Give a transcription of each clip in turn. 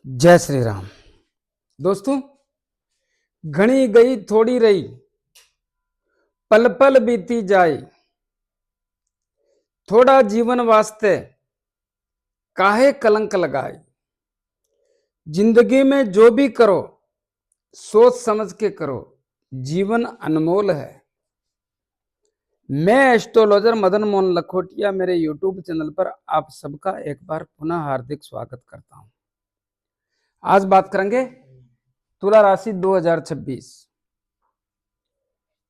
जय श्री राम। दोस्तों, घनी गई थोड़ी रही, पल पल बीती जाए, थोड़ा जीवन वास्ते काहे कलंक लगाए। जिंदगी में जो भी करो सोच समझ के करो, जीवन अनमोल है। मैं एस्ट्रोलॉजर मदन मोहन लखोटिया मेरे यूट्यूब चैनल पर आप सबका एक बार पुनः हार्दिक स्वागत करता हूं। आज बात करेंगे तुला राशि 2026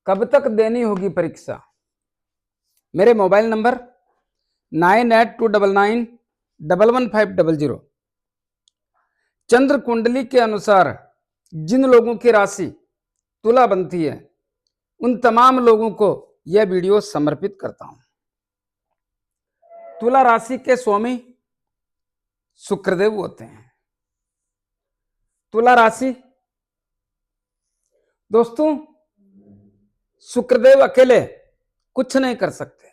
कब तक देनी होगी परीक्षा। मेरे मोबाइल नंबर 9829911500। चंद्र कुंडली के अनुसार जिन लोगों की राशि तुला बनती है उन तमाम लोगों को यह वीडियो समर्पित करता हूं। तुला राशि के स्वामी शुक्रदेव होते हैं। तुला राशि दोस्तों, शुक्रदेव अकेले कुछ नहीं कर सकते।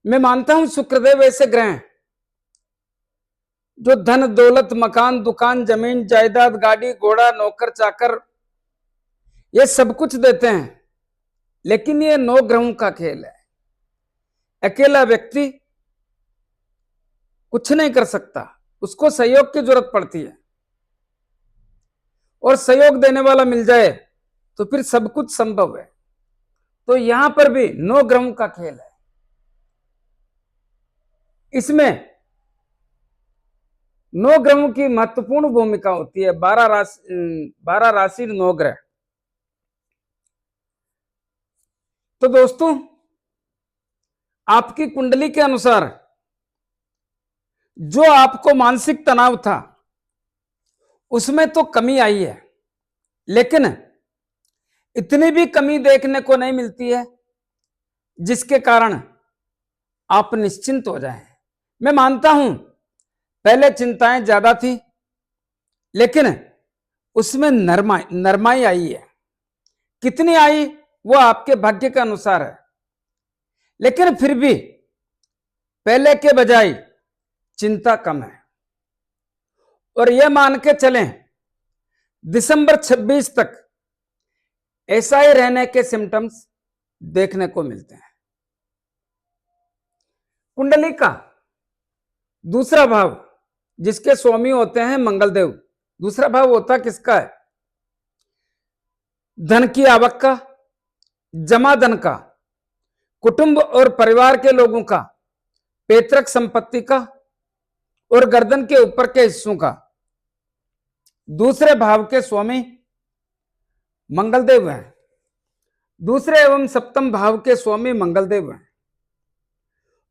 मैं मानता हूं शुक्रदेव ऐसे ग्रह हैं जो धन दौलत मकान दुकान जमीन जायदाद गाड़ी घोड़ा नौकर चाकर ये सब कुछ देते हैं, लेकिन ये 9 ग्रहों का खेल है। अकेला व्यक्ति कुछ नहीं कर सकता, उसको सहयोग की जरूरत पड़ती है, और सहयोग देने वाला मिल जाए तो फिर सब कुछ संभव है। तो यहां पर भी 9 ग्रहों का खेल है। इसमें 9 ग्रहों की महत्वपूर्ण भूमिका होती है। 12 राशि 9 ग्रह। तो दोस्तों, आपकी कुंडली के अनुसार जो आपको मानसिक तनाव था उसमें तो कमी आई है, लेकिन इतनी भी कमी देखने को नहीं मिलती है जिसके कारण आप निश्चिंत हो जाएं। मैं मानता हूं पहले चिंताएं ज्यादा थी, लेकिन उसमें नरमाई आई है। कितनी आई वो आपके भाग्य के अनुसार है, लेकिन फिर भी पहले के बजाय चिंता कम है। और यह मान के चलें दिसंबर 26 तक ऐसा ही रहने के सिम्टम्स देखने को मिलते हैं। कुंडली का दूसरा भाव जिसके स्वामी होते हैं मंगलदेव, दूसरा भाव होता किसका है? धन की आवक का, जमा धन का, कुटुंब और परिवार के लोगों का, पैतृक संपत्ति का और गर्दन के ऊपर के हिस्सों का। दूसरे भाव के स्वामी मंगलदेव हैं। दूसरे एवं सप्तम भाव के स्वामी मंगलदेव हैं,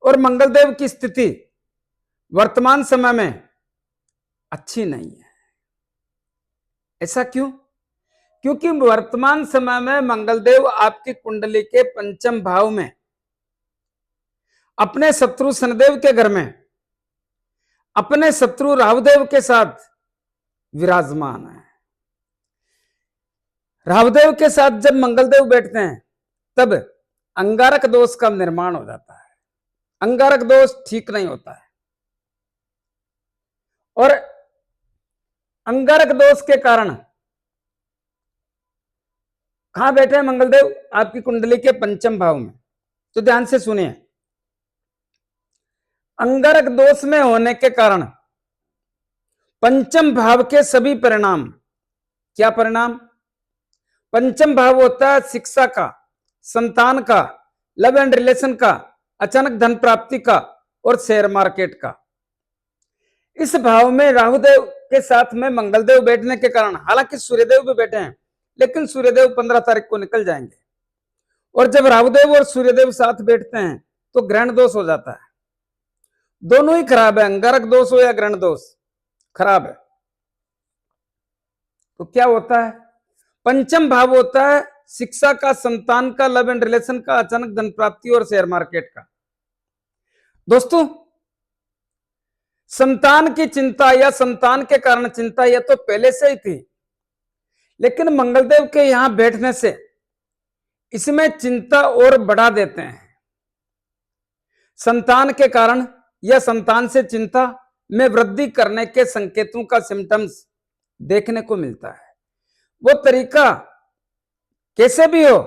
और मंगलदेव की स्थिति वर्तमान समय में अच्छी नहीं है। ऐसा क्यों? क्योंकि वर्तमान समय में मंगलदेव आपकी कुंडली के पंचम भाव में अपने शत्रु शनिदेव के घर में अपने शत्रु राहुदेव के साथ विराजमान है। राहुदेव के साथ जब मंगलदेव बैठते हैं तब अंगारक दोष का निर्माण हो जाता है। अंगारक दोष ठीक नहीं होता है, और अंगारक दोष के कारण कहां बैठे हैं मंगलदेव? आपकी कुंडली के पंचम भाव में। तो ध्यान से सुनिए, अंगारक दोष में होने के कारण पंचम भाव के सभी परिणाम, क्या परिणाम? पंचम भाव होता है शिक्षा का, संतान का, लव एंड रिलेशन का, अचानक धन प्राप्ति का और शेयर मार्केट का। इस भाव में राहुदेव के साथ में मंगलदेव बैठने के कारण, हालांकि सूर्यदेव भी बैठे हैं, लेकिन सूर्यदेव 15 तारीख को निकल जाएंगे। और जब राहुदेव और सूर्यदेव साथ बैठते हैं तो ग्रहण दोष हो जाता है। दोनों ही खराब है, अंगारक दोष हो या ग्रहण दोष, खराब है। तो क्या होता है? पंचम भाव होता है शिक्षा का, संतान का, लव एंड रिलेशन का, अचानक धन प्राप्ति और शेयर मार्केट का। दोस्तों, संतान की चिंता या संतान के कारण चिंता यह तो पहले से ही थी, लेकिन मंगलदेव के यहां बैठने से इसमें चिंता और बढ़ा देते हैं। संतान के कारण या संतान से चिंता में वृद्धि करने के संकेतों का सिम्टम्स देखने को मिलता है। वो तरीका कैसे भी हो,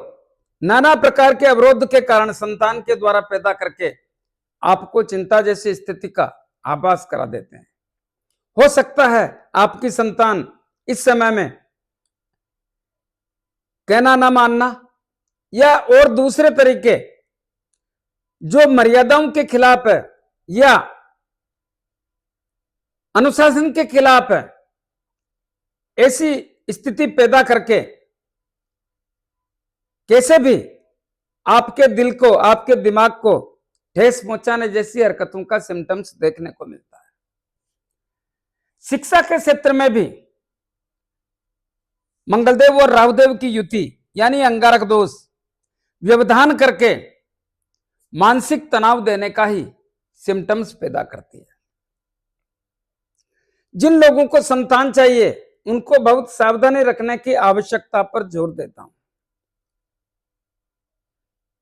नाना प्रकार के अवरोध के कारण संतान के द्वारा पैदा करके आपको चिंता जैसी स्थिति का आभास करा देते हैं। हो सकता है आपकी संतान इस समय में कहना ना मानना या और दूसरे तरीके जो मर्यादाओं के खिलाफ है या अनुशासन के खिलाफ है, ऐसी स्थिति पैदा करके कैसे भी आपके दिल को, आपके दिमाग को ठेस पहुंचाने जैसी हरकतों का सिम्टम्स देखने को मिलता है। शिक्षा के क्षेत्र में भी मंगलदेव और राहुदेव की युति यानी अंगारक दोष व्यवधान करके मानसिक तनाव देने का ही सिम्टम्स पैदा करती है। जिन लोगों को संतान चाहिए उनको बहुत सावधानी रखने की आवश्यकता पर जोर देता हूं।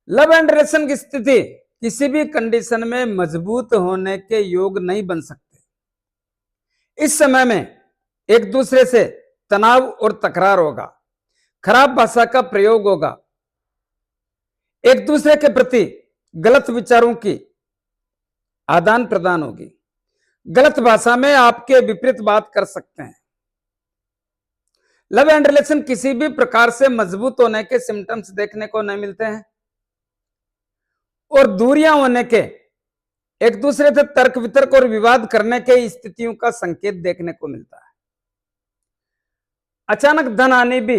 लव एंड रिलेशन की स्थिति किसी भी कंडीशन में मजबूत होने के योग नहीं बन सकते। इस समय में एक दूसरे से तनाव और तकरार होगा, खराब भाषा का प्रयोग होगा, एक दूसरे के प्रति गलत विचारों की आदान प्रदान होगी, गलत भाषा में आपके विपरीत बात कर सकते हैं। लव एंड रिलेशन किसी भी प्रकार से मजबूत होने के सिम्टम्स देखने को नहीं मिलते हैं और दूरियां होने के, एक दूसरे से तर्क वितर्क और विवाद करने के स्थितियों का संकेत देखने को मिलता है। अचानक धन आने भी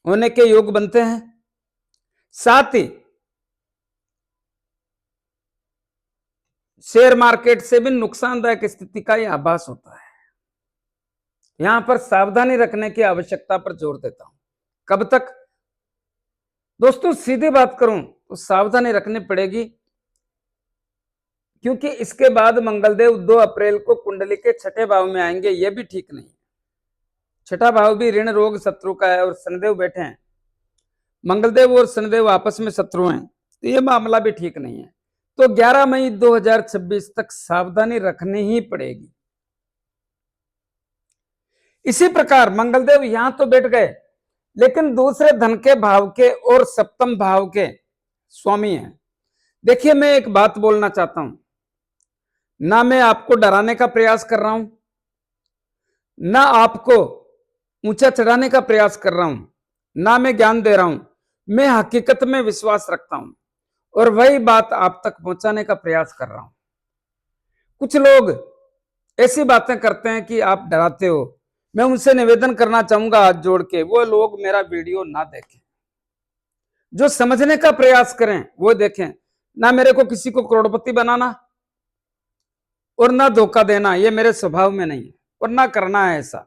होने के योग बनते हैं। साथ ही शेयर मार्केट से भी नुकसानदायक स्थिति का यह आभास होता है। यहां पर सावधानी रखने की आवश्यकता पर जोर देता हूं। कब तक दोस्तों, सीधी बात करूं तो सावधानी रखनी पड़ेगी, क्योंकि इसके बाद मंगलदेव 2 अप्रैल को कुंडली के 6ठे भाव में आएंगे। यह भी ठीक नहीं। 6ठा भाव भी ऋण रोग शत्रु का है और शनिदेव बैठे हैं। मंगलदेव और शनिदेव आपस में शत्रु हैं, तो यह मामला भी ठीक नहीं है। तो 11 मई 2026 तक सावधानी रखनी ही पड़ेगी। इसी प्रकार मंगलदेव यहां तो बैठ गए, लेकिन दूसरे धन के भाव के और सप्तम भाव के स्वामी हैं। देखिए, मैं एक बात बोलना चाहता हूं, ना मैं आपको डराने का प्रयास कर रहा हूं, ना आपको ऊंचा चढ़ाने का प्रयास कर रहा हूं, ना मैं ज्ञान दे रहा हूं। मैं हकीकत में विश्वास रखता हूं और वही बात आप तक पहुंचाने का प्रयास कर रहा हूं। कुछ लोग ऐसी बातें करते हैं कि आप डराते हो। मैं उनसे निवेदन करना चाहूंगा हाथ जोड़ के, वो लोग मेरा वीडियो ना देखें, जो समझने का प्रयास करें वो देखें। ना मेरे को किसी को करोड़पति बनाना और ना धोखा देना, ये मेरे स्वभाव में नहीं है और ना करना है ऐसा।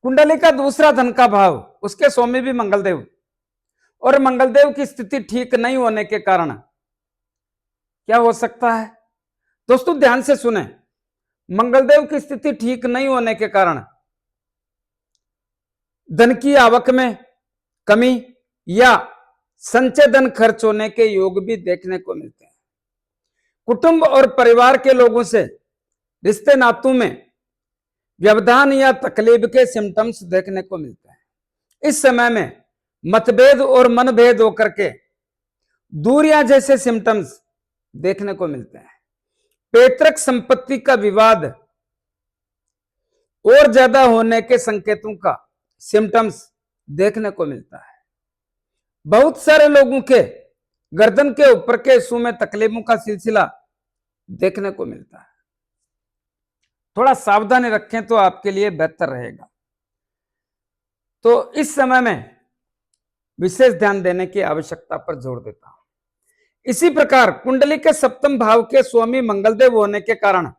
कुंडली का दूसरा धन का भाव, उसके स्वामी भी मंगलदेव, और मंगलदेव की स्थिति ठीक नहीं होने के कारण क्या हो सकता है दोस्तों, ध्यान से सुने। मंगलदेव की स्थिति ठीक नहीं होने के कारण धन की आवक में कमी या संचय धन खर्च होने के योग भी देखने को मिलते हैं। कुटुंब और परिवार के लोगों से रिश्ते नातों में व्यवधान या तकलीफ के सिम्टम्स देखने को मिलते हैं। इस समय में मतभेद और मनभेद होकर के दूरियां जैसे सिम्टम्स देखने को मिलते हैं। पैतृक संपत्ति का विवाद और ज्यादा होने के संकेतों का सिम्टम्स देखने को मिलता है। बहुत सारे लोगों के गर्दन के ऊपर के हिस्सों में तकलीफों का सिलसिला देखने को मिलता है। थोड़ा सावधानी रखें तो आपके लिए बेहतर रहेगा। तो इस समय में विशेष ध्यान देने की आवश्यकता पर जोर देता हूं। इसी प्रकार कुंडली के सप्तम भाव के स्वामी मंगलदेव होने के कारण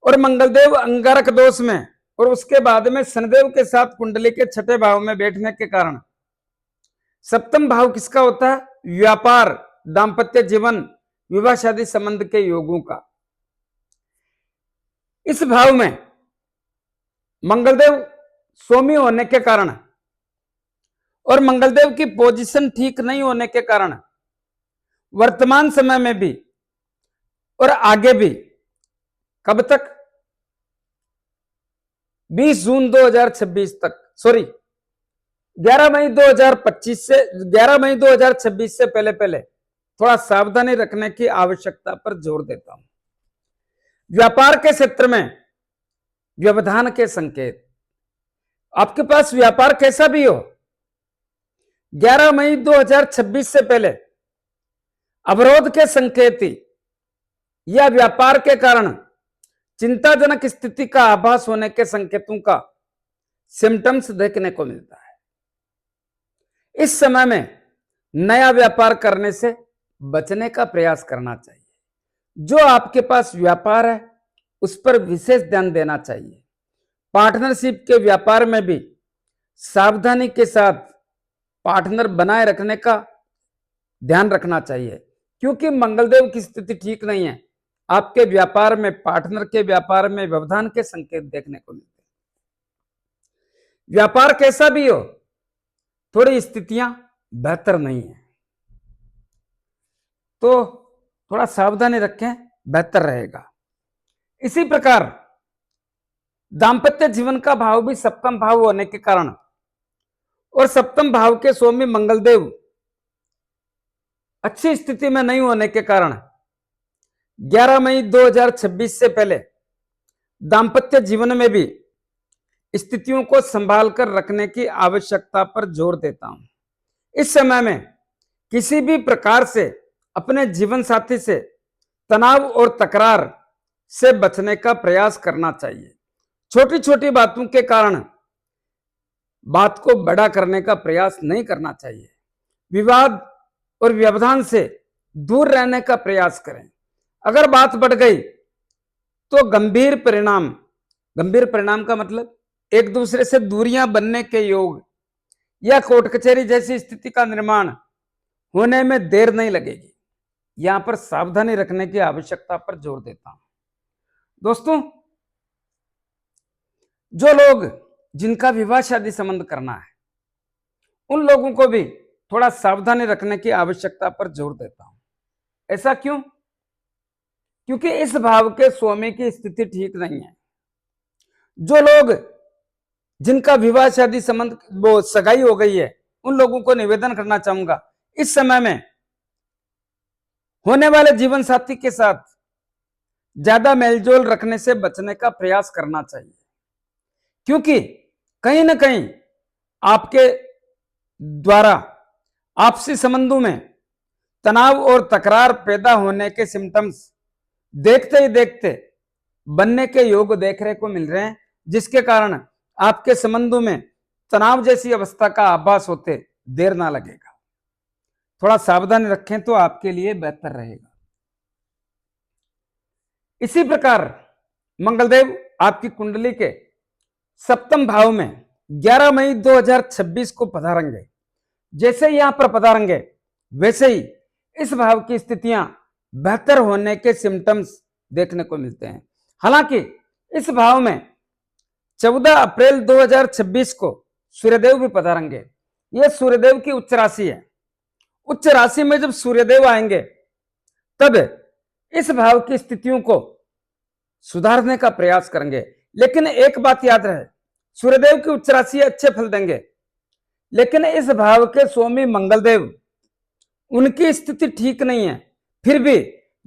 और मंगलदेव अंगारक दोष में और उसके बाद में शनिदेव के साथ कुंडली के 6ठे भाव में बैठने के कारण, सप्तम भाव किसका होता है? व्यापार, दाम्पत्य जीवन, विवाह शादी संबंध के योगों का। इस भाव में मंगलदेव स्वामी होने के कारण और मंगलदेव की पोजीशन ठीक नहीं होने के कारण वर्तमान समय में भी और आगे भी कब तक? 20 जून 2026 तक, सॉरी 11 मई 2025 से 11 मई 2026 से पहले पहले थोड़ा सावधानी रखने की आवश्यकता पर जोर देता हूं। व्यापार के क्षेत्र में व्यवधान के संकेत, आपके पास व्यापार कैसा भी हो, 11 मई 2026 से पहले अवरोध के संकेत या व्यापार के कारण चिंताजनक स्थिति का आभास होने के संकेतों का सिम्टम्स देखने को मिलता है। इस समय में नया व्यापार करने से बचने का प्रयास करना चाहिए। जो आपके पास व्यापार है उस पर विशेष ध्यान देना चाहिए। पार्टनरशिप के व्यापार में भी सावधानी के साथ पार्टनर बनाए रखने का ध्यान रखना चाहिए, क्योंकि मंगलदेव की स्थिति ठीक नहीं है। आपके व्यापार में, पार्टनर के व्यापार में व्यवधान के संकेत देखने को मिलते हैं। व्यापार कैसा भी हो, थोड़ी स्थितियां बेहतर नहीं है, तो थोड़ा सावधानी रखें, बेहतर रहेगा। इसी प्रकार दांपत्य जीवन का भाव भी सप्तम भाव होने के कारण और सप्तम भाव के स्वामी मंगलदेव अच्छी स्थिति में नहीं होने के कारण 11 मई 2026 से पहले दांपत्य जीवन में भी स्थितियों को संभाल कर रखने की आवश्यकता पर जोर देता हूं। इस समय में किसी भी प्रकार से अपने जीवन साथी से तनाव और तकरार से बचने का प्रयास करना चाहिए। छोटी छोटी बातों के कारण बात को बड़ा करने का प्रयास नहीं करना चाहिए। विवाद और व्यवधान से दूर रहने का प्रयास करें। अगर बात बढ़ गई तो गंभीर परिणाम का मतलब एक दूसरे से दूरियां बनने के योग या कोर्ट कचहरी जैसी स्थिति का निर्माण होने में देर नहीं लगेगी। यहां पर सावधानी रखने की आवश्यकता पर जोर देता हूं। दोस्तों, जो लोग जिनका विवाह शादी संबंध करना है उन लोगों को भी थोड़ा सावधानी रखने की आवश्यकता पर जोर देता हूं। ऐसा क्यों? क्योंकि इस भाव के स्वामी की स्थिति ठीक नहीं है। जो लोग जिनका विवाह शादी संबंध वो सगाई हो गई है उन लोगों को निवेदन करना चाहूंगा, इस समय में होने वाले जीवन साथी के साथ ज्यादा मेलजोल रखने से बचने का प्रयास करना चाहिए, क्योंकि कहीं ना कहीं आपके द्वारा आपसी संबंधों में तनाव और तकरार पैदा होने के सिम्टम्स देखते ही देखते बनने के योग देखने को मिल रहे हैं, जिसके कारण आपके संबंधों में तनाव जैसी अवस्था का आभास होते देर ना लगेगा। थोड़ा सावधानी रखें तो आपके लिए बेहतर रहेगा। इसी प्रकार मंगलदेव आपकी कुंडली के सप्तम भाव में 11 मई 2026 को पधारेंगे। जैसे यहां पर पधारेंगे वैसे ही इस भाव की स्थितियां बेहतर होने के सिम्टम्स देखने को मिलते हैं। हालांकि इस भाव में 14 अप्रैल 2026 को सूर्यदेव भी पधारेंगे। यह सूर्यदेव की उच्च राशि है। उच्च राशि में जब सूर्यदेव आएंगे तब इस भाव की स्थितियों को सुधारने का प्रयास करेंगे। लेकिन एक बात याद रहे, सूर्यदेव की उच्च राशि अच्छे फल देंगे, लेकिन इस भाव के स्वामी मंगलदेव उनकी स्थिति ठीक नहीं है। फिर भी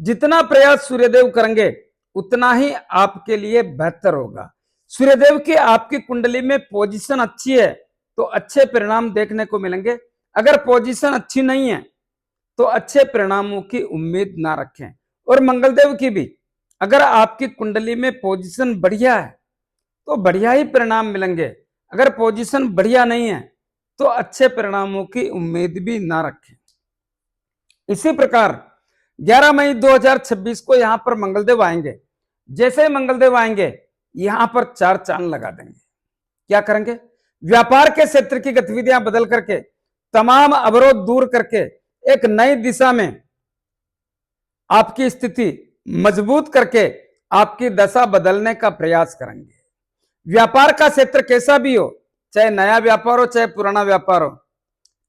जितना प्रयास सूर्यदेव करेंगे उतना ही आपके लिए बेहतर होगा। सूर्यदेव की आपकी कुंडली में पोजीशन अच्छी है तो अच्छे परिणाम देखने को मिलेंगे। अगर पोजीशन अच्छी नहीं है तो अच्छे परिणामों की उम्मीद ना रखें। और मंगलदेव की भी अगर आपकी कुंडली में पोजीशन बढ़िया है तो बढ़िया ही परिणाम मिलेंगे। अगर पोजीशन बढ़िया नहीं है तो अच्छे परिणामों की उम्मीद भी ना रखें। इसी प्रकार 11 मई 2026 को यहां पर मंगलदेव आएंगे। जैसे ही मंगलदेव आएंगे यहां पर 4 चांद लगा देंगे। क्या करेंगे? व्यापार के क्षेत्र की गतिविधियां बदल करके, तमाम अवरोध दूर करके एक नई दिशा में आपकी स्थिति मजबूत करके आपकी दशा बदलने का प्रयास करेंगे। व्यापार का क्षेत्र कैसा भी हो, चाहे नया व्यापार हो चाहे पुराना व्यापार हो,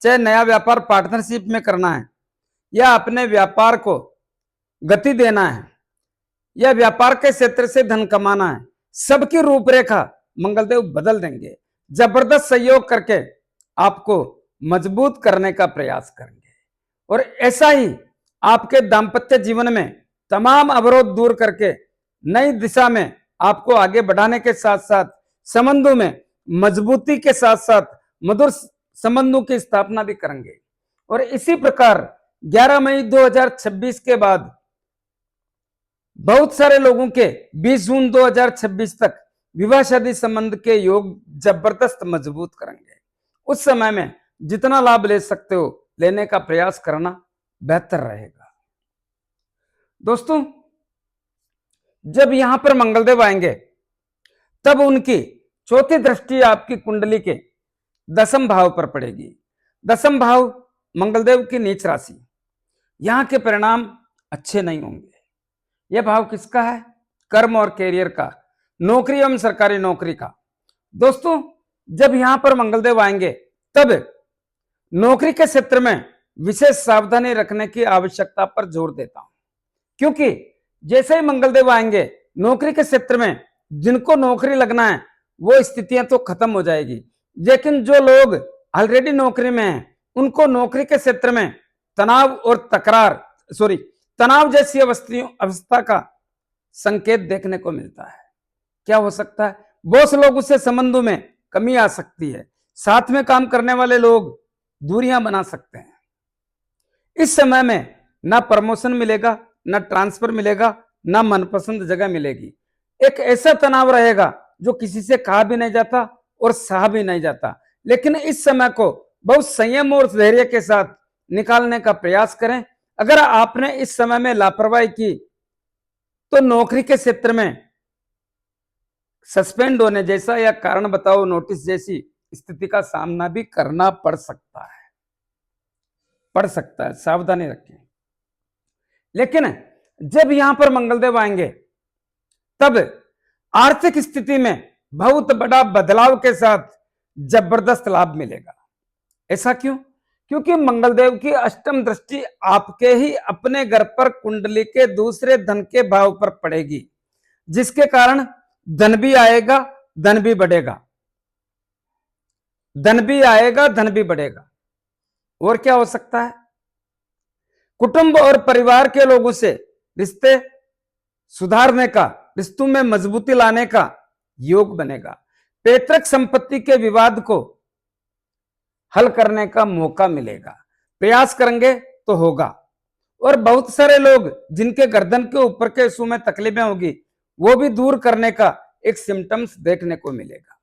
चाहे नया व्यापार पार्टनरशिप में करना है या अपने व्यापार को गति देना है या व्यापार के क्षेत्र से धन कमाना है, सबकी रूपरेखा मंगलदेव बदल देंगे। जबरदस्त सहयोग करके आपको मजबूत करने का प्रयास करेंगे और ऐसा ही आपके दाम्पत्य जीवन में तमाम अवरोध दूर करके नई दिशा में आपको आगे बढ़ाने के साथ साथ संबंधों में मजबूती के साथ साथ मधुर संबंधों की स्थापना भी करेंगे। और इसी प्रकार 11 मई 2026 के बाद बहुत सारे लोगों के 20 जून 2026 तक विवाह शादी संबंध के योग जबरदस्त मजबूत करेंगे। उस समय में जितना लाभ ले सकते हो लेने का प्रयास करना बेहतर रहेगा। दोस्तों, जब यहां पर मंगलदेव आएंगे तब उनकी चौथी दृष्टि आपकी कुंडली के 10वें भाव पर पड़ेगी। 10वां भाव मंगलदेव की नीच राशि, यहां के परिणाम अच्छे नहीं होंगे। यह भाव किसका है? कर्म और कैरियर का, नौकरी एवं सरकारी नौकरी का। दोस्तों, जब यहां पर मंगलदेव आएंगे तब नौकरी के क्षेत्र में विशेष सावधानी रखने की आवश्यकता पर जोर देता हूं, क्योंकि जैसे ही मंगलदेव आएंगे नौकरी के क्षेत्र में जिनको नौकरी लगना है वो स्थितियां तो खत्म हो जाएगी, लेकिन जो लोग ऑलरेडी नौकरी में हैं उनको नौकरी के क्षेत्र में तनाव और तनाव जैसी अवस्था का संकेत देखने को मिलता है। क्या हो सकता है? बॉस लोगों से संबंधों में कमी आ सकती है, साथ में काम करने वाले लोग दूरियां बना सकते हैं। इस समय में ना प्रमोशन मिलेगा, ना ट्रांसफर मिलेगा, ना मनपसंद जगह मिलेगी। एक ऐसा तनाव रहेगा जो किसी से कहा भी नहीं जाता और सहा भी नहीं जाता। लेकिन इस समय को बहुत संयम और धैर्य के साथ निकालने का प्रयास करें। अगर आपने इस समय में लापरवाही की तो नौकरी के क्षेत्र में सस्पेंड होने जैसा या कारण बताओ नोटिस जैसी स्थिति का सामना भी करना पड़ सकता है। सावधानी रखें। लेकिन जब यहां पर मंगलदेव आएंगे तब आर्थिक स्थिति में बहुत बड़ा बदलाव के साथ जबरदस्त लाभ मिलेगा। ऐसा क्यों? क्योंकि मंगलदेव की अष्टम दृष्टि आपके ही अपने घर पर कुंडली के दूसरे धन के भाव पर पड़ेगी, जिसके कारण धन भी आएगा, धन भी बढ़ेगा। धन भी आएगा, धन भी बढ़ेगा। और क्या हो सकता है? कुटुंब और परिवार के लोगों से रिश्ते सुधारने का, रिश्तों में मजबूती लाने का योग बनेगा। पैतृक संपत्ति के विवाद को हल करने का मौका मिलेगा। प्रयास करेंगे तो होगा। और बहुत सारे लोग जिनके गर्दन के ऊपर के हिस्सों में तकलीफें होगी वो भी दूर करने का एक सिम्टम्स देखने को मिलेगा।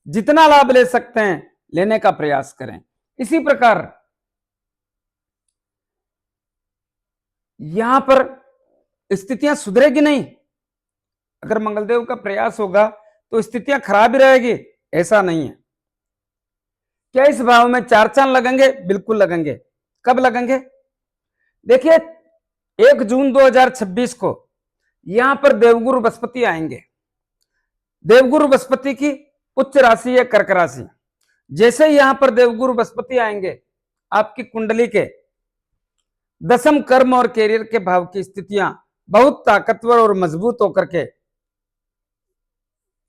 जितना लाभ ले सकते हैं लेने का प्रयास करें। इसी प्रकार यहां पर स्थितियां सुधरेगी नहीं। अगर मंगलदेव का प्रयास होगा तो स्थितियां खराब ही रहेगी, ऐसा नहीं है। क्या इस भाव में 4 चांद लगेंगे? बिल्कुल लगेंगे। कब लगेंगे? देखिए, 1 जून 2026 को यहां पर देवगुरु बृहस्पति आएंगे। देवगुरु बृहस्पति की उच्च राशि है कर्क राशि। जैसे ही यहां पर देवगुरु बृहस्पति आएंगे आपकी कुंडली के 10वें कर्म और कैरियर के भाव की स्थितियां बहुत ताकतवर और मजबूत होकर के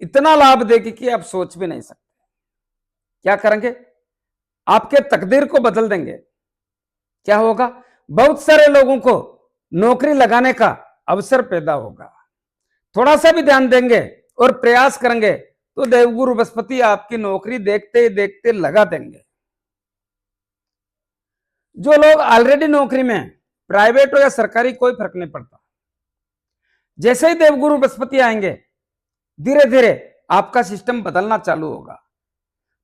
इतना लाभ देगी कि आप सोच भी नहीं सकते। क्या करेंगे? आपके तकदीर को बदल देंगे। क्या होगा? बहुत सारे लोगों को नौकरी लगाने का अवसर पैदा होगा। थोड़ा सा भी ध्यान देंगे और प्रयास करेंगे तो देवगुरु बृहस्पति आपकी नौकरी देखते ही देखते लगा देंगे। जो लोग ऑलरेडी नौकरी में, प्राइवेट हो या सरकारी, कोई फर्क नहीं पड़ता, जैसे ही देवगुरु बृहस्पति आएंगे धीरे धीरे आपका सिस्टम बदलना चालू होगा।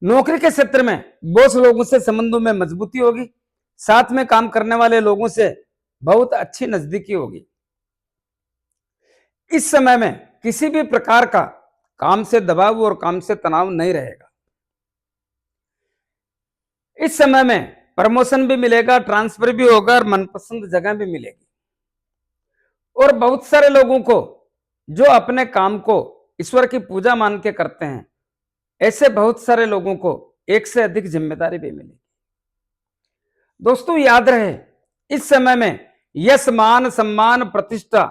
नौकरी के क्षेत्र में बॉस लोगों से संबंधों में मजबूती होगी, साथ में काम करने वाले लोगों से बहुत अच्छी नजदीकी होगी। इस समय में किसी भी प्रकार का काम से दबाव और काम से तनाव नहीं रहेगा। इस समय में प्रमोशन भी मिलेगा, ट्रांसफर भी होगा और मनपसंद जगह भी मिलेगी। और बहुत सारे लोगों को जो अपने काम को ईश्वर की पूजा मान के करते हैं, ऐसे बहुत सारे लोगों को एक से अधिक जिम्मेदारी भी मिलेगी। दोस्तों, याद रहे, इस समय में यश, मान, सम्मान, प्रतिष्ठा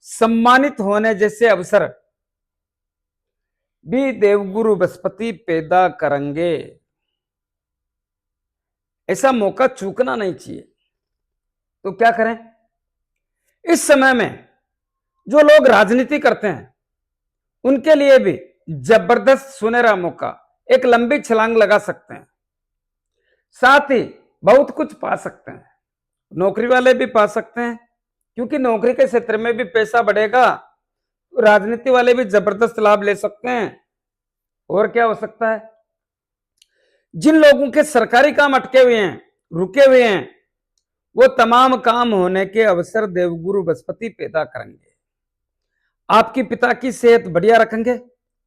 सम्मानित होने जैसे अवसर भी देवगुरु बृहस्पति पैदा करेंगे। ऐसा मौका चूकना नहीं चाहिए। तो क्या करें? इस समय में जो लोग राजनीति करते हैं उनके लिए भी जबरदस्त सुनहरा मौका, एक लंबी छलांग लगा सकते हैं, साथ ही बहुत कुछ पा सकते हैं। नौकरी वाले भी पा सकते हैं, क्योंकि नौकरी के क्षेत्र में भी पैसा बढ़ेगा। राजनीति वाले भी जबरदस्त लाभ ले सकते हैं। और क्या हो सकता है? जिन लोगों के सरकारी काम अटके हुए हैं, रुके हुए हैं, वो तमाम काम होने के अवसर देवगुरु बृहस्पति पैदा करेंगे। आपकी पिता की सेहत बढ़िया रखेंगे,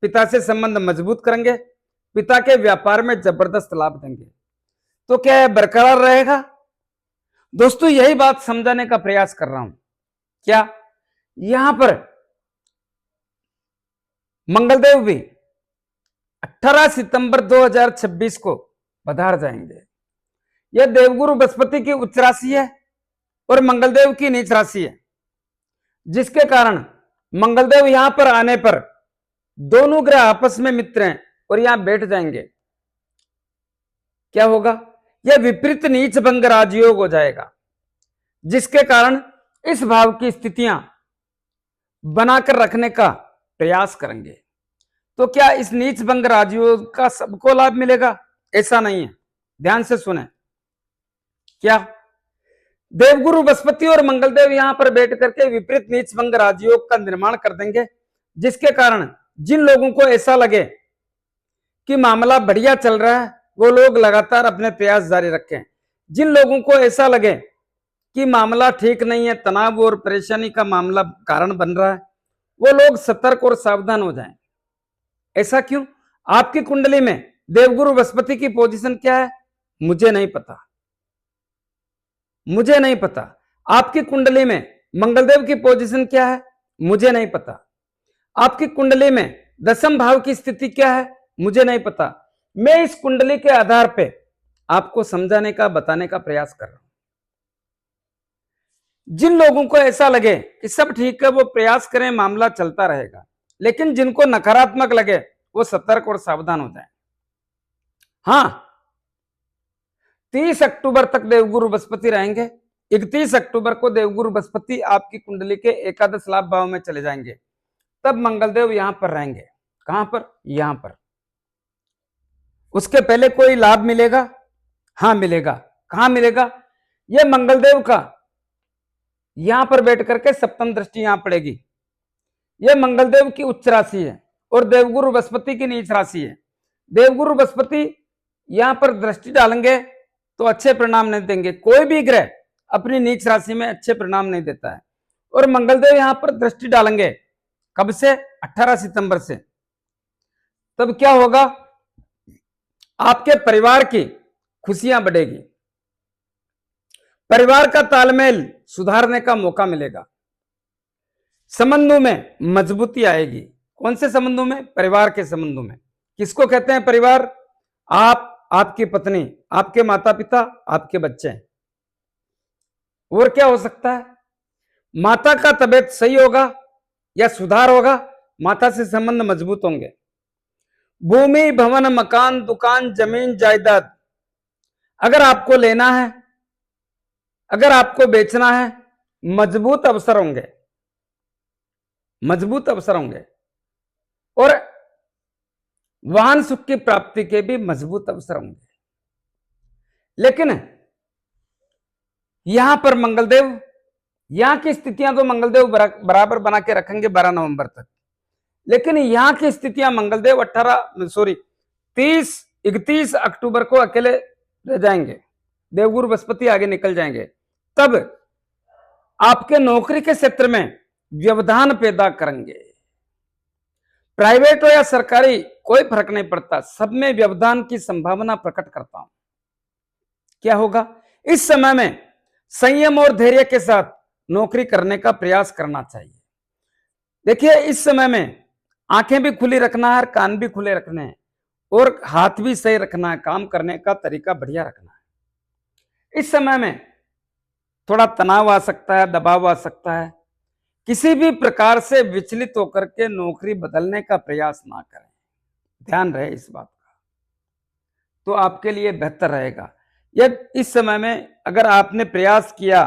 पिता से संबंध मजबूत करेंगे, पिता के व्यापार में जबरदस्त लाभ देंगे। तो क्या है, बरकरार रहेगा? दोस्तों, यही बात समझाने का प्रयास कर रहा हूं। क्या यहां पर मंगलदेव भी 18 सितंबर 2026 को पधार जाएंगे। यह देवगुरु बृहस्पति की उच्च राशि है और मंगलदेव की नीच राशि है, जिसके कारण मंगलदेव यहां पर आने पर दोनों ग्रह आपस में मित्र हैं और यहां बैठ जाएंगे। क्या होगा? यह विपरीत नीच भंग राजयोग हो जाएगा, जिसके कारण इस भाव की स्थितियां बनाकर रखने का प्रयास करेंगे। तो क्या इस नीच भंग राजयोग का सबको लाभ मिलेगा? ऐसा नहीं है, ध्यान से सुने। क्या देवगुरु बृहस्पति और मंगलदेव यहां पर बैठ करके विपरीत नीच भंग राजयोग का निर्माण कर देंगे, जिसके कारण जिन लोगों को ऐसा लगे कि मामला बढ़िया चल रहा है, वो लोग लगातार अपने प्रयास जारी रखें। जिन लोगों को ऐसा लगे कि मामला ठीक नहीं है, तनाव और परेशानी का मामला कारण बन रहा है, वो लोग सतर्क और सावधान हो जाएं। ऐसा क्यों? आपकी कुंडली में देवगुरु बृहस्पति की पोजीशन क्या है? मुझे नहीं पता, मुझे नहीं पता। आपकी कुंडली में मंगलदेव की पोजीशन क्या है? मुझे नहीं पता। आपकी कुंडली में दशम भाव की स्थिति क्या है? मुझे नहीं पता। मैं इस कुंडली के आधार पे आपको समझाने का, बताने का प्रयास कर रहा हूं। जिन लोगों को ऐसा लगे कि सब ठीक है, वो प्रयास करें, मामला चलता रहेगा। लेकिन जिनको नकारात्मक लगे, वो सतर्क और सावधान हो जाएं। हां, 30 अक्टूबर तक देवगुरु बृहस्पति रहेंगे। 31 अक्टूबर को देवगुरु बृहस्पति आपकी कुंडली के एकादश लाभ भाव में चले जाएंगे। तब मंगलदेव यहां पर रहेंगे। कहां पर? यहां पर। उसके पहले कोई लाभ मिलेगा? हां, मिलेगा। कहां मिलेगा? यह मंगलदेव का यहां पर बैठ करके सप्तम दृष्टि यहां पड़ेगी। यह मंगलदेव की उच्च राशि है और देवगुरु बृहस्पति की नीच राशि है। देवगुरु बृहस्पति यहां पर दृष्टि डालेंगे तो अच्छे परिणाम नहीं देंगे। कोई भी ग्रह अपनी नीच राशि में अच्छे परिणाम नहीं देता है। और मंगलदेव यहां पर दृष्टि डालेंगे कब से? 18 सितंबर से। तब क्या होगा? आपके परिवार की खुशियां बढ़ेगी, परिवार का तालमेल सुधारने का मौका मिलेगा, संबंधों में मजबूती आएगी। कौन से संबंधों में? परिवार के संबंधों में। किसको कहते हैं परिवार? आप, आपकी पत्नी, आपके माता पिता, आपके बच्चे। और क्या हो सकता है? माता का तबीयत सही होगा या सुधार होगा, माता से संबंध मजबूत होंगे। भूमि, भवन, मकान, दुकान, जमीन, जायदाद अगर आपको लेना है, अगर आपको बेचना है, मजबूत अवसर होंगे, मजबूत अवसर होंगे। और वाहन सुख की प्राप्ति के भी मजबूत अवसर होंगे। लेकिन यहां पर मंगलदेव, यहां की स्थितियां तो मंगलदेव बराबर बना के रखेंगे 12 नवंबर तक। लेकिन यहां की स्थितियां मंगलदेव 31 अक्टूबर को अकेले रह जाएंगे। देवगुरु बृहस्पति आगे निकल जाएंगे। तब आपके नौकरी के क्षेत्र में व्यवधान पैदा करेंगे। प्राइवेट हो या सरकारी, कोई फर्क नहीं पड़ता, सब में व्यवधान की संभावना प्रकट करता हूं। क्या होगा? इस समय में संयम और धैर्य के साथ नौकरी करने का प्रयास करना चाहिए। देखिए, इस समय में आंखें भी खुली रखना है, कान भी खुले रखने हैं और हाथ भी सही रखना है। काम करने का तरीका बढ़िया रखना है। इस समय में थोड़ा तनाव आ सकता है, दबाव आ सकता है, किसी भी प्रकार से विचलित होकर के नौकरी बदलने का प्रयास ना करें, ध्यान रहे इस बात का, तो आपके लिए बेहतर रहेगा। यदि इस समय में अगर आपने प्रयास किया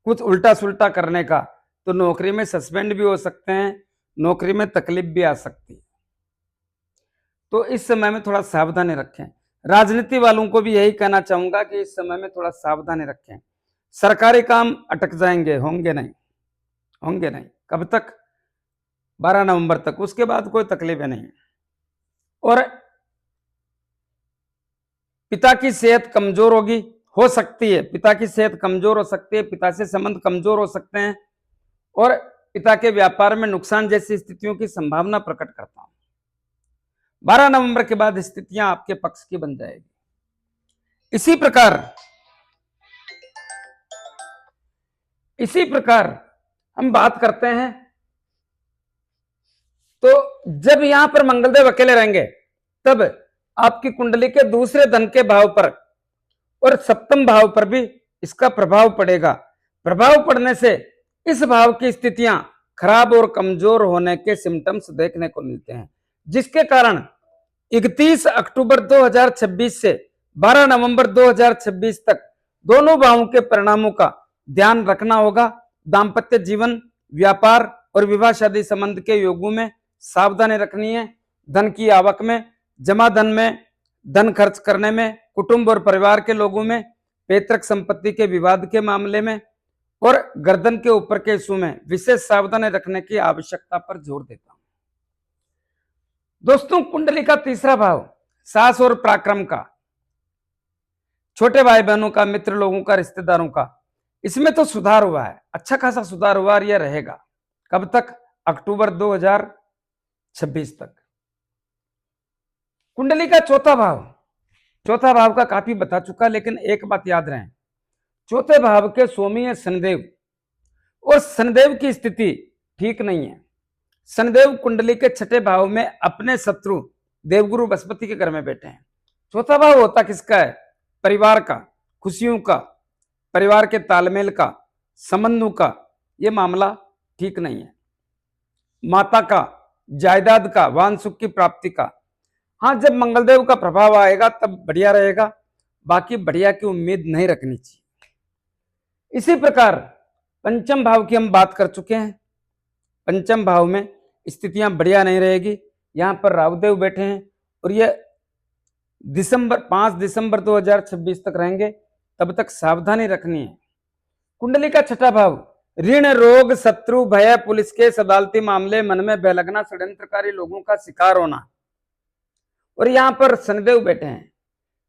कुछ उल्टा सुल्टा करने का, तो नौकरी में सस्पेंड भी हो सकते हैं, नौकरी में तकलीफ भी आ सकती है। तो इस समय में थोड़ा सावधानी रखें। राजनीति वालों को भी यही कहना चाहूंगा कि इस समय में थोड़ा सावधानी रखें। सरकारी काम अटक जाएंगे, होंगे नहीं, होंगे नहीं। कब तक? 12 नवंबर तक, उसके बाद कोई तकलीफें नहीं। और पिता की सेहत कमजोर होगी, हो सकती है, पिता की सेहत कमजोर हो सकती है, पिता से संबंध कमजोर हो सकते हैं, और पिता के व्यापार में नुकसान जैसी स्थितियों की संभावना प्रकट करता हूं। 12 नवंबर के बाद स्थितियां आपके पक्ष की बन जाएगी। इसी प्रकार हम बात करते हैं, तो जब यहां पर मंगलदेव अकेले रहेंगे, तब आपकी कुंडली के दूसरे धन के भाव पर और सप्तम भाव पर भी इसका प्रभाव पड़ेगा। प्रभाव पड़ने से इस भाव की स्थितियां खराब और कमजोर होने के सिम्टम्स देखने को मिलते हैं, जिसके कारण 31 अक्टूबर 2026 से 12 नवंबर 2026 तक दोनों भावों के परिणामों का ध्यान रखना होगा। दाम्पत्य जीवन, व्यापार और विवाह शादी संबंध के योगों में सावधानी रखनी है। धन की आवक में, जमा धन में, धन खर्च करने में, कुटुंब और परिवार के लोगों में, पैतृक संपत्ति के विवाद के मामले में और गर्दन के ऊपर के इशू में विशेष सावधानी रखने की आवश्यकता पर जोर देता हूं। दोस्तों, कुंडली का तीसरा भाव साहस और पराक्रम का, छोटे भाई बहनों का, मित्र लोगों का, रिश्तेदारों का, इसमें तो सुधार हुआ है, अच्छा खासा सुधार हुआ, यह रहेगा। कब तक? अक्टूबर 2026 तक। कुंडली का चौथा भाव का काफी बता चुका, लेकिन एक बात याद रहे, चौथे भाव के स्वामी है शनिदेव, और शनिदेव की स्थिति ठीक नहीं है। शनिदेव कुंडली के छठे भाव में अपने शत्रु देवगुरु बृहस्पति के घर में बैठे हैं। चौथा भाव होता किसका है? परिवार का, खुशियों का, परिवार के तालमेल का, संबंधों का। यह मामला ठीक नहीं है। माता का, जायदाद का, वाहन सुख की प्राप्ति का, हाँ, जब मंगलदेव का प्रभाव आएगा तब बढ़िया रहेगा, बाकी बढ़िया की उम्मीद नहीं रखनी चाहिए। इसी प्रकार पंचम भाव की हम बात कर चुके हैं। पंचम भाव में स्थितियां बढ़िया नहीं रहेगी। यहां पर राहुदेव बैठे हैं और ये 5 दिसंबर 2026 तक रहेंगे, तब तक सावधानी रखनी है। कुंडली का छठा भाव ऋण, रोग, शत्रु, भय, पुलिस केस, अदालती मामले, मन में भय लगना, षड्यंत्रकारी लोगों का शिकार होना, और यहां पर शनिदेव बैठे हैं।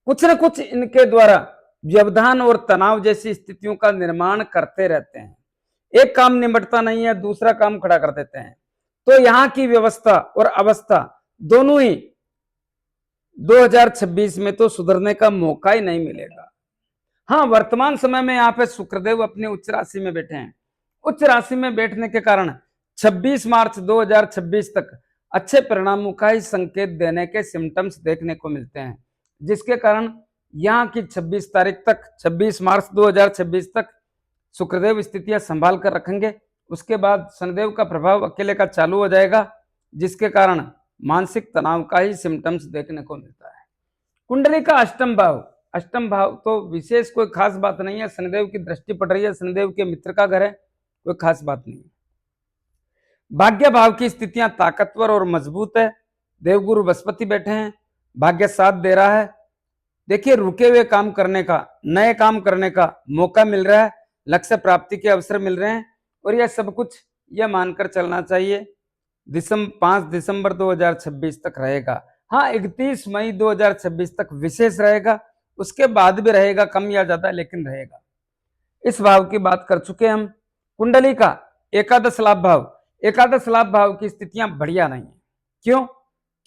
कुछ न कुछ इनके द्वारा व्यवधान और तनाव जैसी स्थितियों का निर्माण करते रहते हैं। एक काम निपटता नहीं है, दूसरा काम खड़ा कर देते हैं। तो यहां की व्यवस्था और अवस्था दोनों ही 2026 में तो सुधरने का मौका ही नहीं मिलेगा। हाँ, वर्तमान समय में यहाँ पे शुक्रदेव अपनी उच्च राशि में बैठे हैं। उच्च राशि में बैठने के कारण 26 मार्च 2026 तक अच्छे परिणामों का ही संकेत देने के सिम्टम्स देखने को मिलते हैं, जिसके कारण यहाँ की 26 तारीख तक, 26 मार्च 2026 तक शुक्रदेव स्थितियां संभाल कर रखेंगे। उसके बाद शनिदेव का प्रभाव अकेले का चालू हो जाएगा, जिसके कारण मानसिक तनाव का ही सिम्टम्स देखने को मिलता है। कुंडली का अष्टम भाव तो विशेष कोई खास बात नहीं है। शनिदेव की दृष्टि पड़ रही है, शनिदेव के मित्र का घर है, कोई खास बात नहीं है। भाग्य भाव की स्थितियां ताकतवर और मजबूत है। देवगुरु बृहस्पति बैठे हैं, भाग्य साथ दे रहा है। देखिए, रुके हुए काम करने का, नए काम करने का मौका मिल रहा है, लक्ष्य प्राप्ति के अवसर मिल रहे हैं, और यह सब कुछ यह मानकर चलना चाहिए 5 दिसंबर 2026 तक रहेगा। हाँ, 31 मई 2026 तक विशेष रहेगा, उसके बाद भी रहेगा, कम या ज्यादा, लेकिन रहेगा। इस भाव की बात कर चुके हम। कुंडली का एकादश लाभ भाव की स्थितियां बढ़िया नहीं है। क्यों?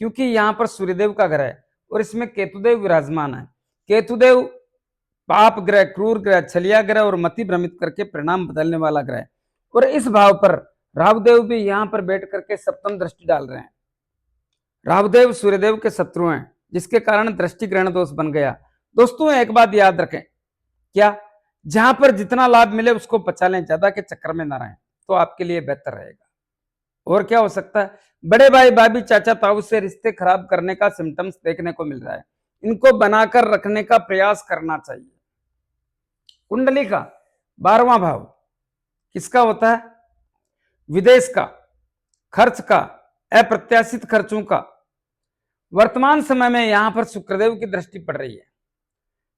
क्योंकि यहां पर सूर्यदेव का घर है और इसमें केतुदेव विराजमान है। केतुदेव पाप ग्रह, क्रूर ग्रह, छलिया ग्रह और मति भ्रमित करके परिणाम बदलने वाला ग्रह, और इस भाव पर राहुदेव भी यहां पर बैठ करके सप्तम दृष्टि डाल रहे हैं। राहुदेव सूर्यदेव के शत्रु हैं, जिसके कारण दृष्टि ग्रहण दोष बन गया। दोस्तों, एक बात याद रखें, क्या? जहां पर जितना लाभ मिले उसको बचा लें, ज्यादा के चक्कर में ना रहें। तो आपके लिए बेहतर रहेगा। और क्या हो सकता है, बड़े भाई भाभी चाचा ताऊ से रिश्ते खराब करने का सिम्टम्स देखने को मिल रहा है, इनको बनाकर रखने का प्रयास करना चाहिए। कुंडली का 12वां भाव किसका होता है? विदेश का, खर्च का, अप्रत्याशित खर्चों का। वर्तमान समय में यहां पर शुक्रदेव की दृष्टि पड़ रही है।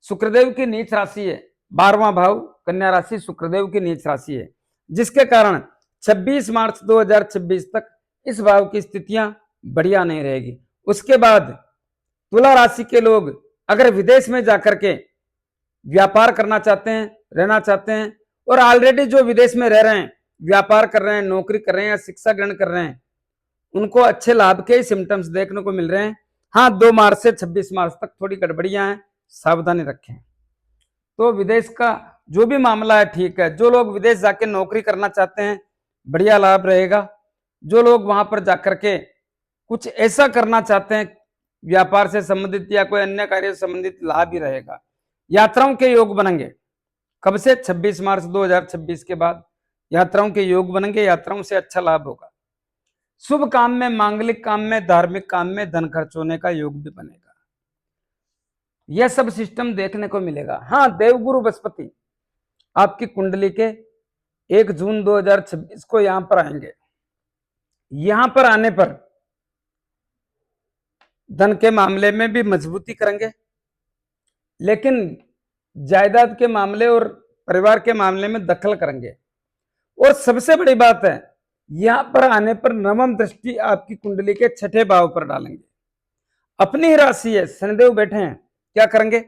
शुक्रदेव की नीच राशि है 12वां भाव, कन्या राशि शुक्रदेव की नीच राशि है, जिसके कारण 26 मार्च 2026 तक इस भाव की स्थितियां बढ़िया नहीं रहेगी। उसके बाद तुला राशि के लोग अगर विदेश में जाकर के व्यापार करना चाहते हैं, रहना चाहते हैं, और ऑलरेडी जो विदेश में रह रहे हैं, व्यापार कर रहे हैं, नौकरी कर रहे हैं या शिक्षा ग्रहण कर रहे हैं, उनको अच्छे लाभ के सिम्टम्स देखने को मिल रहे हैं। हाँ, 2 मार्च से 26 मार्च तक थोड़ी गड़बड़ियां हैं, सावधानी रखें। तो विदेश का जो भी मामला है ठीक है। जो लोग विदेश जाके नौकरी करना चाहते हैं, बढ़िया लाभ रहेगा। जो लोग वहां पर जाकर के कुछ ऐसा करना चाहते हैं व्यापार से संबंधित या कोई अन्य कार्य से संबंधित, लाभ ही रहेगा। यात्राओं के योग बनेंगे कब से? 26 मार्च 2026 के बाद यात्राओं के योग बनेंगे, यात्राओं से अच्छा लाभ होगा। शुभ काम में, मांगलिक काम में, धार्मिक काम में धन खर्च होने का योग भी बनेगा। यह सब सिस्टम देखने को मिलेगा। हाँ, देवगुरु बृहस्पति आपकी कुंडली के 1 जून 2026 को यहां पर आएंगे। यहां पर आने पर धन के मामले में भी मजबूती करेंगे, लेकिन जायदाद के मामले और परिवार के मामले में दखल करेंगे। और सबसे बड़ी बात है, यहां पर आने पर नवम दृष्टि आपकी कुंडली के 6ठे भाव पर डालेंगे। अपनी ही राशि है, शनिदेव बैठे हैं, क्या करेंगे?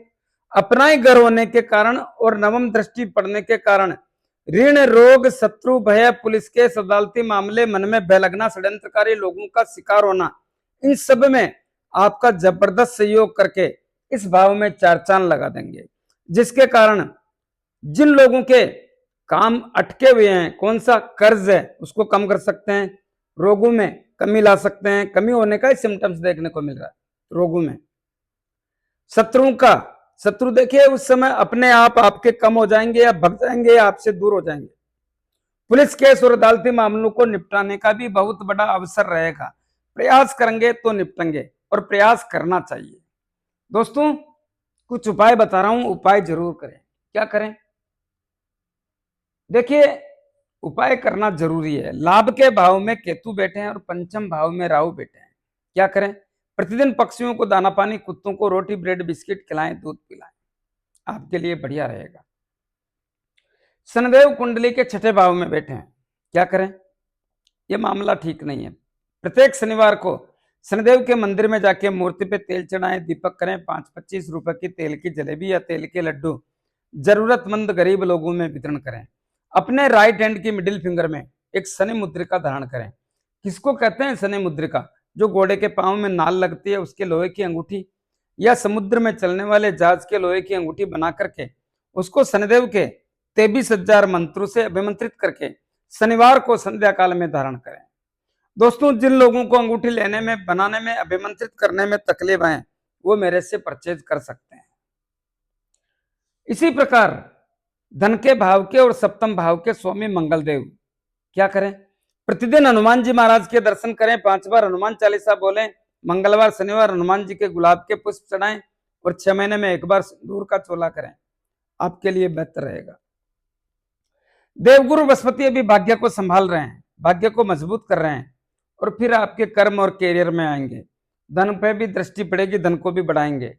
अपना ही घर होने के कारण और नवम दृष्टि पड़ने के कारण ऋण, रोग, शत्रु, भय, पुलिस केस, अदालती मामले, मन में भय लगना, षड्यंत्रकारी लोगों का शिकार होना, इन सब में आपका जबरदस्त सहयोग करके इस भाव में 4 चांद लगा देंगे, जिसके कारण जिन लोगों के काम अटके हुए हैं, कौन सा कर्ज है उसको कम कर सकते हैं, रोगों में कमी ला सकते हैं। कमी होने का सिम्टम्स देखने को मिल रहा है रोगों में। शत्रुओं का, शत्रु देखिए उस समय अपने आप आपके कम हो जाएंगे या भग जाएंगे या आपसे दूर हो जाएंगे। पुलिस केस और अदालती मामलों को निपटाने का भी बहुत बड़ा अवसर रहेगा। प्रयास करेंगे तो निपटेंगे, और प्रयास करना चाहिए। दोस्तों, कुछ उपाय बता रहा हूं, उपाय जरूर करें। क्या करें? देखिए, उपाय करना जरूरी है। लाभ के भाव में केतु बैठे हैं और पंचम भाव में राहु बैठे हैं। क्या करें? प्रतिदिन पक्षियों को दाना पानी, कुत्तों को रोटी, ब्रेड, बिस्किट खिलाएं, दूध पिलाएं, आपके लिए बढ़िया रहेगा। शनिदेव कुंडली के 6ठे भाव में बैठे हैं, क्या करें? यह मामला ठीक नहीं है। प्रत्येक शनिवार को शनिदेव के मंदिर में जाके मूर्ति पे तेल चढ़ाएं, दीपक करें, 5-25 रुपए की तेल की जलेबी या तेल के लड्डू जरूरतमंद गरीब लोगों में वितरण करें। अपने राइट हैंड की मिडिल फिंगर में एक शनि मुद्रिका धारण करें। किसको कहते हैं शनि मुद्रिका? जो घोड़े के पांव में नाल लगती है उसके लोहे की अंगूठी, या समुद्र में चलने वाले जहाज के लोहे की अंगूठी बना करके उसको शनिदेव के 23,000 मंत्रों से अभिमंत्रित करके शनिवार को संध्या काल में धारण करें। दोस्तों, जिन लोगों को अंगूठी लेने में, बनाने में, अभिमंत्रित करने में तकलीफ है, वो मेरे से परचेज कर सकते हैं। इसी प्रकार धन के भाव के और सप्तम भाव के स्वामी मंगलदेव, क्या करें? प्रतिदिन हनुमान जी महाराज के दर्शन करें, 5 बार हनुमान चालीसा बोलें, मंगलवार शनिवार हनुमान जी के गुलाब के पुष्प चढ़ाएं, और 6 महीने में 1 बार सिंदूर का चोला करें, आपके लिए बेहतर रहेगा। देवगुरु बृहस्पति अभी भाग्य को संभाल रहे हैं, भाग्य को मजबूत कर रहे हैं, और फिर आपके कर्म और कैरियर में आएंगे। धन पे भी दृष्टि पड़ेगी, धन को भी बढ़ाएंगे।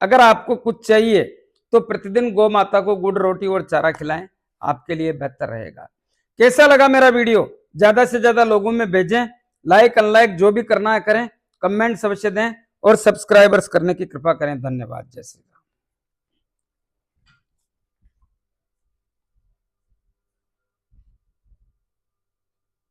अगर आपको कुछ चाहिए तो प्रतिदिन गौ माता को गुड़, रोटी और चारा खिलाएं, आपके लिए बेहतर रहेगा। कैसा लगा मेरा वीडियो? ज्यादा से ज्यादा लोगों में भेजें, लाइक अनलाइक जो भी करना है करें, कमेंट्स अवश्य दें, और सब्सक्राइबर्स करने की कृपा करें। धन्यवाद। जय श्री राम।